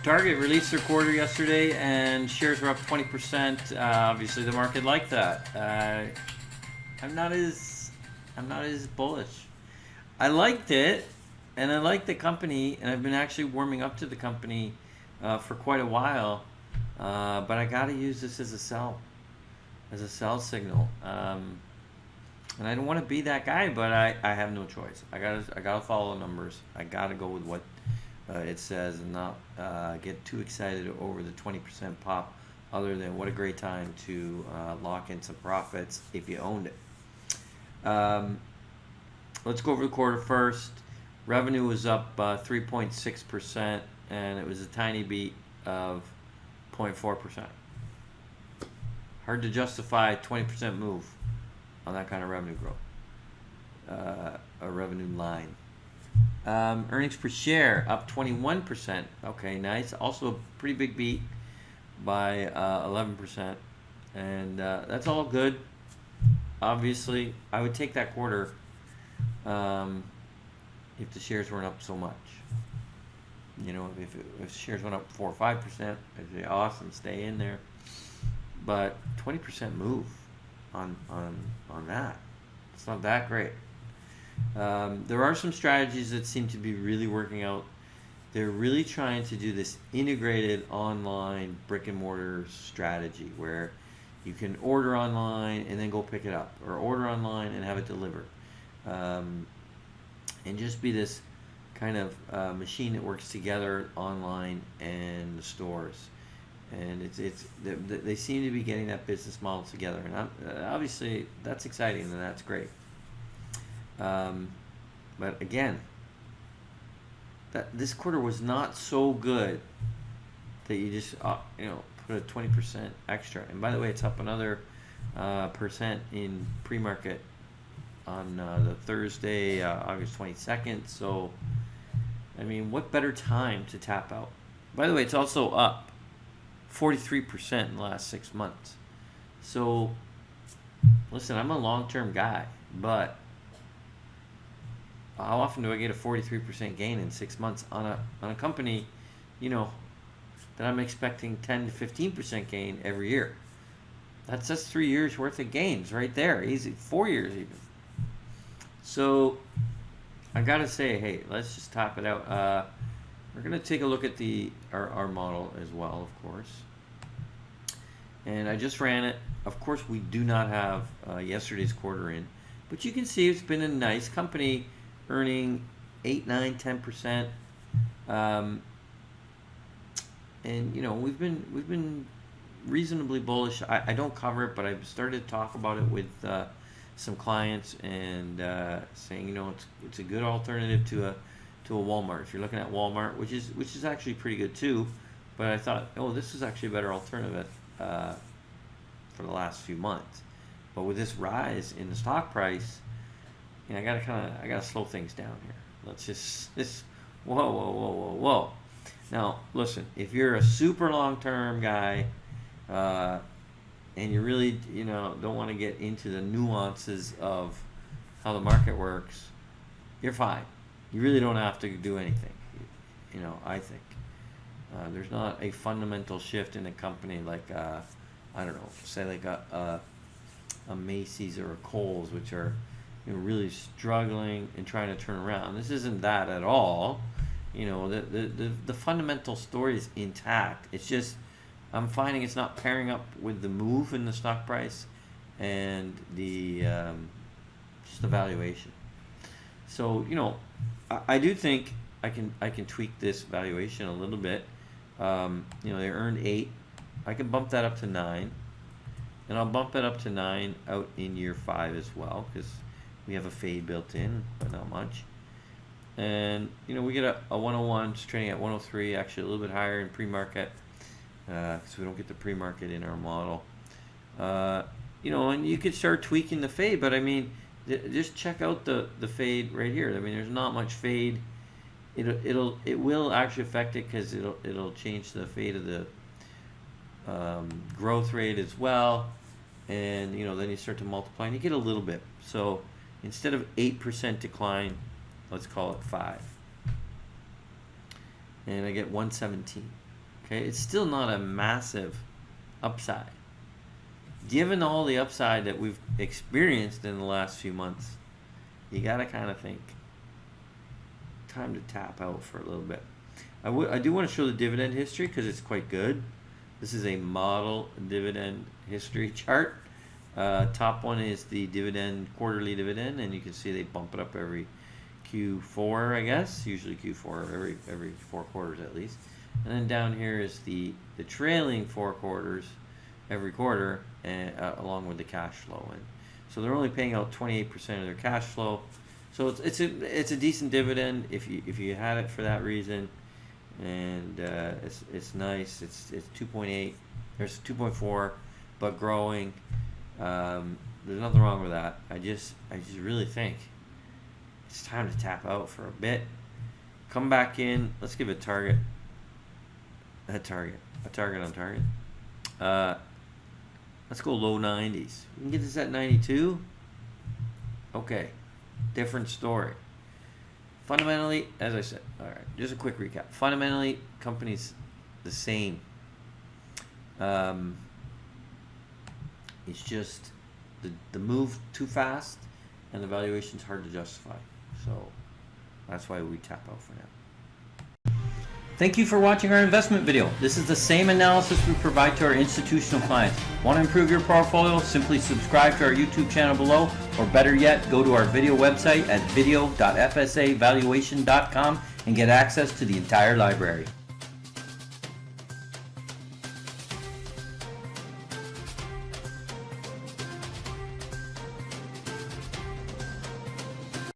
Target released their quarter yesterday, and shares were up 20%. Obviously, the market liked that. I'm not as bullish. I liked it, and I liked the company, and I've been actually warming up to the company for quite a while. But I got to use this as a sell signal. And I don't want to be that guy, but I have no choice. I gotta follow the numbers. I gotta go with what it says and not get too excited over the 20% pop, other than what a great time to lock in some profits if you owned it. Let's go over the quarter first. Revenue was up 3.6%, and it was a tiny beat of 0.4%. Hard to justify 20% move on that kind of revenue growth, a revenue line. Earnings per share up 21%. Okay, nice. Also a pretty big beat by 11%, and that's all good. Obviously, I would take that quarter if the shares weren't up so much. You know, if shares went up 4 or 5%, I'd say awesome, stay in there. But 20% move on that, it's not that great. There are some strategies that seem to be really working out. They're really trying to do this integrated online brick and mortar strategy where you can order online and then go pick it up, or order online and have it delivered, and just be this kind of machine that works together online and the stores. And they seem to be getting that business model together, and obviously that's exciting and that's great. But again, this quarter was not so good that you just put a 20% extra. And by the way, it's up another percent in pre-market on the Thursday, August 22nd. So, I mean, what better time to tap out? By the way, it's also up 43% in the last 6 months. So, listen, I'm a long-term guy, but how often do I get a 43% gain in 6 months on a company, that I'm expecting 10 to 15% gain every year? That's 3 years worth of gains right there, easy, 4 years even. So I gotta say, hey, let's just top it out. We're gonna take a look at our model as well, of course. And I just ran it. Of course, we do not have yesterday's quarter in, but you can see it's been a nice company, earning 8, 9, 10%. And we've been reasonably bullish. I don't cover it, but I've started to talk about it with some clients, and saying it's a good alternative to a Walmart. If you're looking at Walmart, which is actually pretty good too, but I thought, this is actually a better alternative for the last few months. But with this rise in the stock price, I gotta slow things down here. Let's just whoa. Now listen, if you're a super long-term guy, and you really don't want to get into the nuances of how the market works, you're fine. You really don't have to do anything. I think there's not a fundamental shift in a company like I don't know, say like a Macy's or a Kohl's, which are really struggling and trying to turn around. This isn't that at all. The fundamental story is intact. It's just I'm finding it's not pairing up with the move in the stock price and the just the valuation. So I do think I can tweak this valuation a little bit. They earned 8. I can bump that up to 9, and I'll bump it up to 9 out in year 5 as well, because we have a fade built in, but not much. And we get a 101, it's trading at 103, actually a little bit higher in pre-market, because we don't get the pre-market in our model. And you could start tweaking the fade, but I mean, just check out the fade right here. I mean, there's not much fade. It will actually affect it, because it'll change the fade of the growth rate as well, and then you start to multiply and you get a little bit. So instead of 8% decline, let's call it 5, and I get 117. Okay, it's still not a massive upside. Given all the upside that we've experienced in the last few months, you gotta kind of think, time to tap out for a little bit. I do want to show the dividend history because it's quite good. This is a model dividend history chart. Top one is the dividend, quarterly dividend, and you can see they bump it up every Q4, I guess, usually Q4 every 4 quarters at least. And then down here is the trailing 4 quarters every quarter, and along with the cash flow. And so they're only paying out 28% of their cash flow. So it's a decent dividend if you had it for that reason, and it's nice. It's 2.8, there's 2.4, but growing. There's nothing wrong with that. I just really think it's time to tap out for a bit. Come back in. Let's give a target. A target on target. Let's go low 90s. We can get this at 92. Okay, different story. Fundamentally, as I said, all right, just a quick recap. Fundamentally, company's the same. It's just the move too fast and the valuation's hard to justify. So that's why we tap out for now. Thank you for watching our investment video. This is the same analysis we provide to our institutional clients. Want to improve your portfolio? Simply subscribe to our YouTube channel below, or better yet, go to our video website at video.fsavaluation.com and get access to the entire library.